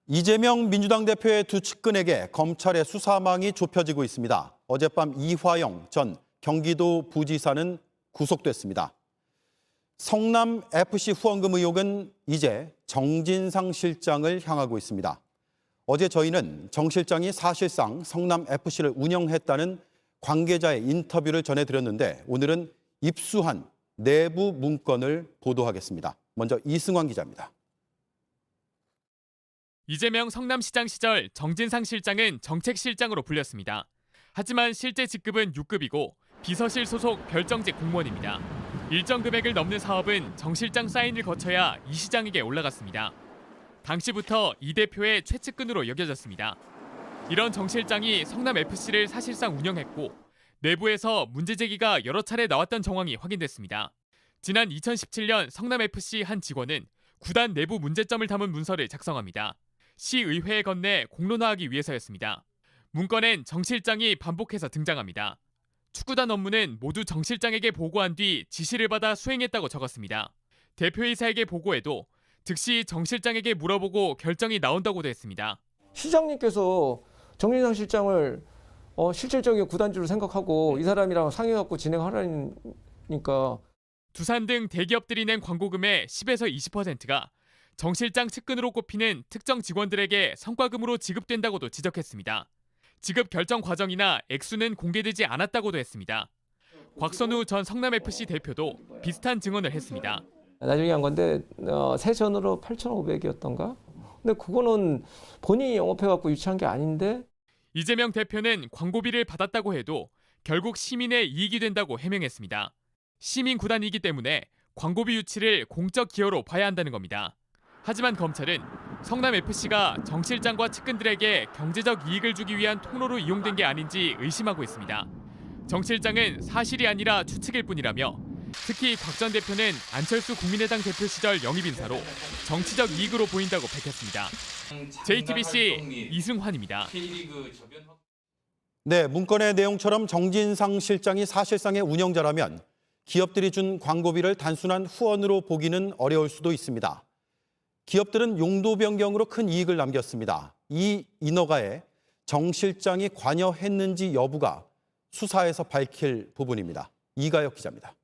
이재명 민주당 대표의 두 측근에게 검찰의 수사망이 좁혀지고 있습니다. 어젯밤 이화영 전 경기도 부지사는 구속됐습니다. 성남FC 후원금 의혹은 이제 정진상 실장을 향하고 있습니다. 어제 저희는 정 실장이 사실상 성남FC를 운영했다는 관계자의 인터뷰를 전해드렸는데 오늘은 입수한 내부 문건을 보도하겠습니다. 먼저 이승환 기자입니다. 이재명 성남시장 시절 정진상 실장은 정책실장으로 불렸습니다. 하지만 실제 직급은 6급이고 비서실 소속 별정직 공무원입니다. 일정 금액을 넘는 사업은 정 실장 사인을 거쳐야 이 시장에게 올라갔습니다. 당시부터 이 대표의 최측근으로 여겨졌습니다. 이런 정 실장이 성남FC를 사실상 운영했고 내부에서 문제 제기가 여러 차례 나왔던 정황이 확인됐습니다. 지난 2017년 성남FC 한 직원은 구단 내부 문제점을 담은 문서를 작성합니다. 시의회에 건네 공론화하기 위해서였습니다. 문건엔 정 실장이 반복해서 등장합니다. 축구단 업무는 모두 정 실장에게 보고한 뒤 지시를 받아 수행했다고 적었습니다. 대표이사에게 보고해도 즉시 정 실장에게 물어보고 결정이 나온다고도 했습니다. 시장님께서 정진상 실장을 실질적인 구단주로 생각하고 이 사람이랑 상의해갖고 진행하라니까. 두산 등 대기업들이 낸 광고금의 10에서 20%가 정 실장 측근으로 꼽히는 특정 직원들에게 성과금으로 지급된다고도 지적했습니다. 지급 결정 과정이나 액수는 공개되지 않았다고도 했습니다. 곽선우 전 성남FC 대표도 비슷한 증언을 했습니다. 나중에 한 건데 세전으로 8,500이었던가? 근데 그거는 본인이 영업해갖고 유치한 게 아닌데. 이재명 대표는 광고비를 받았다고 해도 결국 시민의 이익이 된다고 해명했습니다. 시민 구단이기 때문에 광고비 유치를 공적 기여로 봐야 한다는 겁니다. 하지만 검찰은 성남FC가 정 실장과 측근들에게 경제적 이익을 주기 위한 통로로 이용된 게 아닌지 의심하고 있습니다. 정 실장은 사실이 아니라 추측일 뿐이라며 특히 곽 전 대표는 안철수 국민의당 대표 시절 영입 인사로 정치적 이익으로 보인다고 밝혔습니다. JTBC 이승환입니다. 네, 문건의 내용처럼 정진상 실장이 사실상의 운영자라면 기업들이 준 광고비를 단순한 후원으로 보기는 어려울 수도 있습니다. 기업들은 용도 변경으로 큰 이익을 남겼습니다. 이 인허가에 정 실장이 관여했는지 여부가 수사에서 밝힐 부분입니다. 이가혁 기자입니다.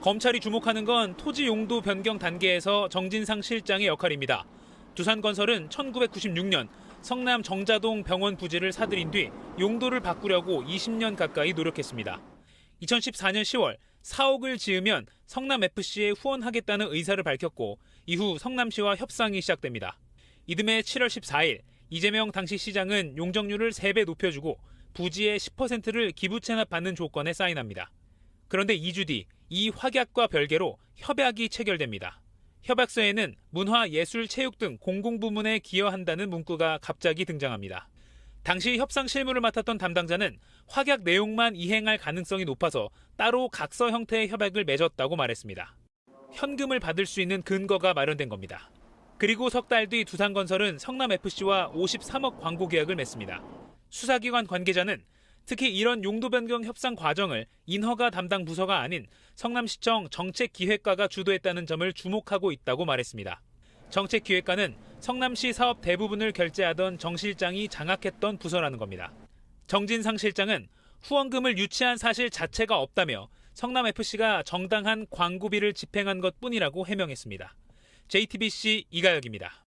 검찰이 주목하는 건 토지 용도 변경 단계에서 정진상 실장의 역할입니다. 두산건설은 1996년 성남 정자동 병원 부지를 사들인 뒤 용도를 바꾸려고 20년 가까이 노력했습니다. 2014년 10월 4억을 지으면 성남FC에 후원하겠다는 의사를 밝혔고 이후 성남시와 협상이 시작됩니다. 이듬해 7월 14일 이재명 당시 시장은 용적률을 3배 높여주고 부지의 10%를 기부 체납받는 조건에 사인합니다. 그런데 2주 뒤 이 확약과 별개로 협약이 체결됩니다. 협약서에는 문화, 예술, 체육 등 공공부문에 기여한다는 문구가 갑자기 등장합니다. 당시 협상 실무를 맡았던 담당자는 확약 내용만 이행할 가능성이 높아서 따로 각서 형태의 협약을 맺었다고 말했습니다. 현금을 받을 수 있는 근거가 마련된 겁니다. 그리고 석 달 뒤 두산건설은 성남FC와 53억 광고 계약을 맺습니다. 수사기관 관계자는 특히 이런 용도 변경 협상 과정을 인허가 담당 부서가 아닌 성남시청 정책기획과가 주도했다는 점을 주목하고 있다고 말했습니다. 정책기획과는 성남시 사업 대부분을 결재하던 정 실장이 장악했던 부서라는 겁니다. 정진상 실장은 후원금을 유치한 사실 자체가 없다며 성남FC가 정당한 광고비를 집행한 것뿐이라고 해명했습니다. JTBC 이가혁입니다.